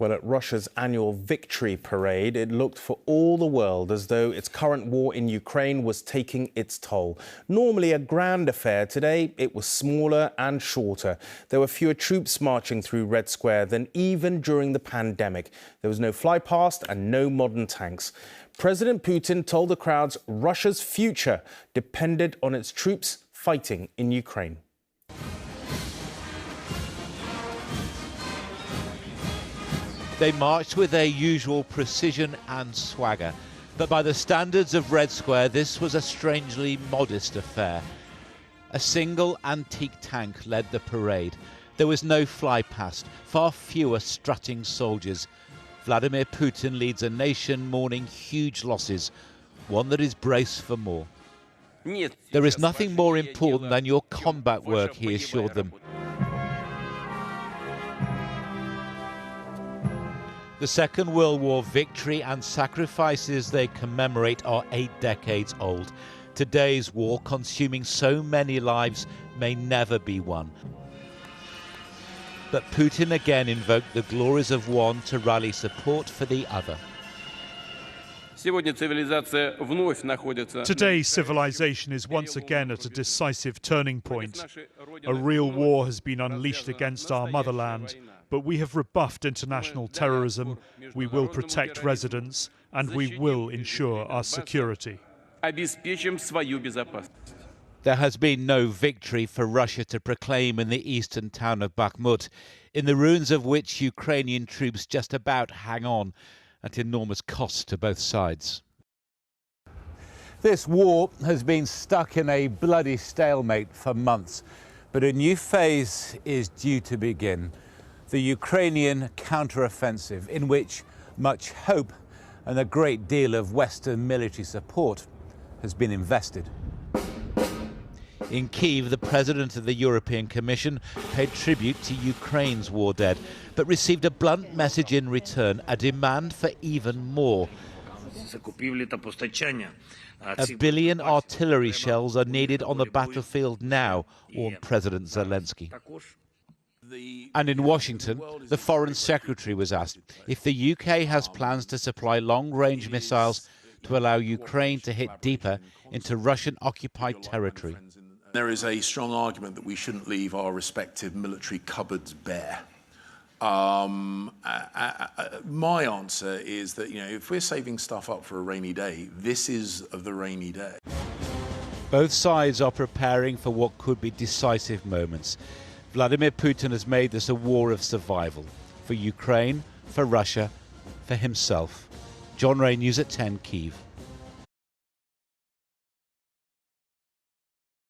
Well, at Russia's annual victory parade, it looked for all the world as though its current war in Ukraine was taking its toll. Normally a grand affair, today it was smaller and shorter. There were fewer troops marching through Red Square than even during the pandemic. There was no flypast and no modern tanks. President Putin told the crowds Russia's future depended on its troops fighting in Ukraine. They marched with their usual precision and swagger. But by the standards of Red Square, this was a strangely modest affair. A single antique tank led the parade. There was no flypast, far fewer strutting soldiers. Vladimir Putin leads a nation mourning huge losses, one that is braced for more. There is nothing more important than your combat work, he assured them. The Second World War victory and sacrifices they commemorate are 8 decades old. Today's war, consuming so many lives, may never be won. But Putin again invoked the glories of one to rally support for the other. Today, civilization is once again at a decisive turning point. A real war has been unleashed against our motherland, but we have rebuffed international terrorism, we will protect residents, and we will ensure our security. There has been no victory for Russia to proclaim in the eastern town of Bakhmut, in the ruins of which Ukrainian troops just about hang on, at enormous cost to both sides. This war has been stuck in a bloody stalemate for months, but a new phase is due to begin. The Ukrainian counter-offensive, in which much hope and a great deal of Western military support has been invested. In Kyiv, the president of the European Commission paid tribute to Ukraine's war dead, but received a blunt message in return, a demand for even more. 1 billion artillery shells are needed on the battlefield now, warned President Zelensky. And in Washington, the Foreign Secretary was asked if the UK has plans to supply long-range missiles to allow Ukraine to hit deeper into Russian-occupied territory. There is a strong argument that we shouldn't leave our respective military cupboards bare. My answer is that, if we're saving stuff up for a rainy day, this is the rainy day. Both sides are preparing for what could be decisive moments. Vladimir Putin has made this a war of survival for Ukraine, for Russia, for himself. John Ray, News at 10, Kyiv.